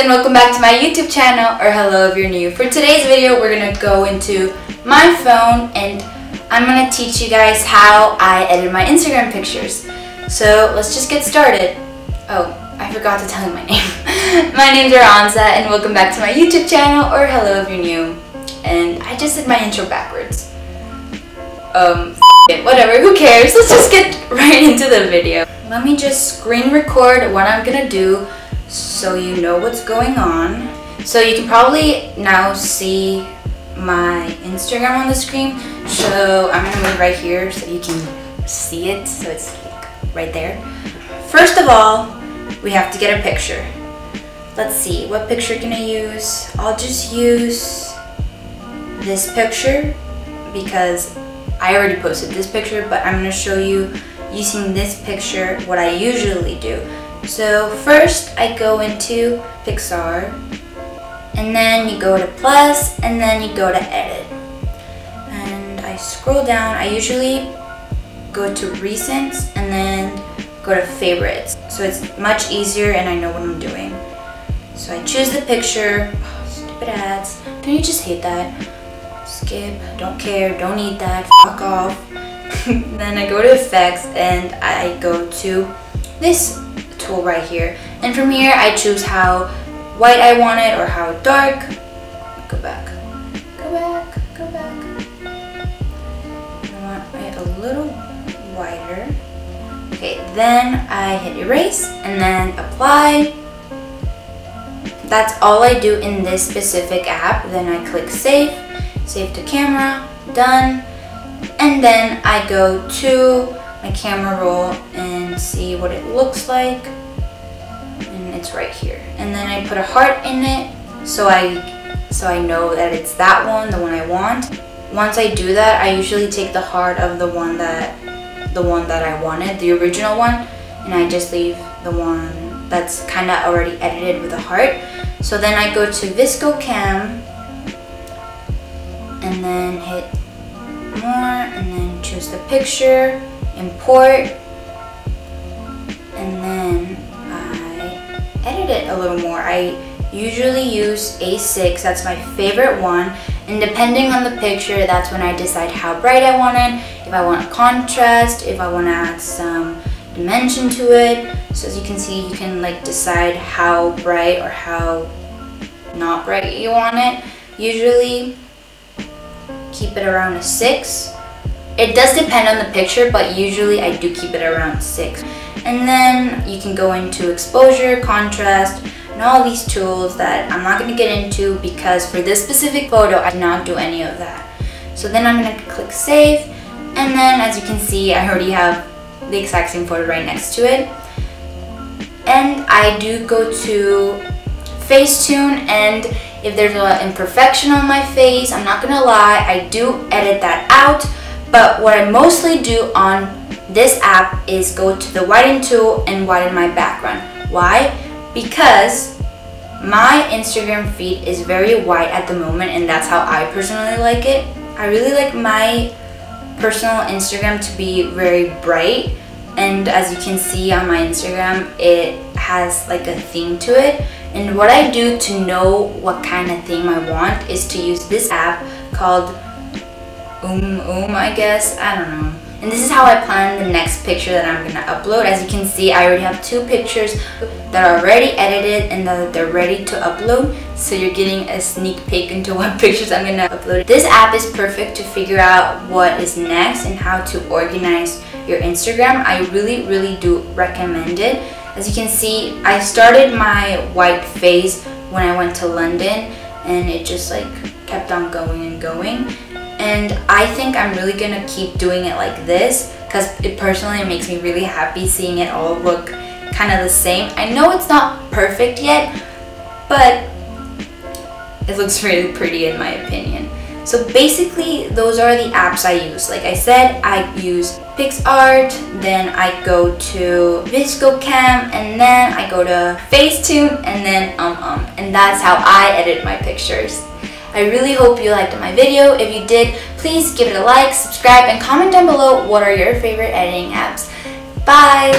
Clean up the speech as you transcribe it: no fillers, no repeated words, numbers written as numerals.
and welcome back to my YouTube channel, or hello if you're new. For today's video, we're gonna go into my phone and I'm gonna teach you guys how I edit my Instagram pictures. So let's just get started. Oh, I forgot to tell you my name. My name's Aranza and welcome back to my YouTube channel, or hello if you're new. And I just did my intro backwards. Whatever, who cares? Let's just get right into the video. Let me just screen record what I'm gonna do so you know what's going on. So you can probably now see my Instagram on the screen. So I'm gonna move right here so you can see it. So it's like right there. First of all, we have to get a picture. Let's see, what picture can I use? I'll just use this picture because I already posted this picture, but I'm gonna show you using this picture what I usually do. So first I go into Pixar, and then you go to plus, and then you go to edit. And I scroll down. I usually go to recents and then go to favorites. So it's much easier and I know what I'm doing. So I choose the picture. Oh, stupid ads. Don't you just hate that? Skip, don't care, don't need that, fuck off. Then I go to effects and I go to this tool right here, and from here I choose how white I want it or how dark. Go back, go back, go back. I want it a little whiter. Okay, then I hit erase and then apply. That's all I do in this specific app. Then I click save, save to camera, done. And then I go to my camera roll and see what it looks like, and it's right here. And then I put a heart in it so I know that it's that one, the one I want. Once I do that, I usually take the heart of the one that I wanted, the original one, and I just leave the one that's kind of already edited with a heart. So then I go to Visco Cam and then hit more and then choose the picture, import, and then I edit it a little more. I usually use A6, that's my favorite one, and depending on the picture, that's when I decide how bright I want it, if I want a contrast, if I want to add some dimension to it. So as you can see, you can like decide how bright or how not bright you want it. Usually keep it around a 6. It does depend on the picture, but usually I do keep it around 6. And then you can go into exposure, contrast, and all these tools that I'm not going to get into because for this specific photo I did not do any of that. So then I'm going to click save, and then as you can see I already have the exact same photo right next to it. And I do go to Facetune, and if there's an imperfection on my face, I'm not gonna lie, I do edit that out. But what I mostly do on this app is go to the whiten tool and whiten my background. Why? Because my Instagram feed is very white at the moment, and that's how I personally like it. I really like my personal Instagram to be very bright, and as you can see on my Instagram, it has like a theme to it. And what I do to know what kind of theme I want is to use this app called I guess, I don't know. And this is how I plan the next picture that I'm gonna upload. As you can see, I already have 2 pictures that are already edited and they're ready to upload. So you're getting a sneak peek into what pictures I'm gonna upload. This app is perfect to figure out what is next and how to organize your Instagram. I really do recommend it. As you can see, I started my white phase when I went to London, and it just like kept on going and going. And I think I'm really gonna keep doing it like this because it personally makes me really happy seeing it all look kind of the same. I know it's not perfect yet, but it looks really pretty in my opinion. So basically, those are the apps I use. Like I said, I use PixArt, then I go to Visco Cam, and then I go to Facetune, and then and that's how I edit my pictures. I really hope you liked my video. If you did, please give it a like, subscribe, and comment down below what are your favorite editing apps. Bye!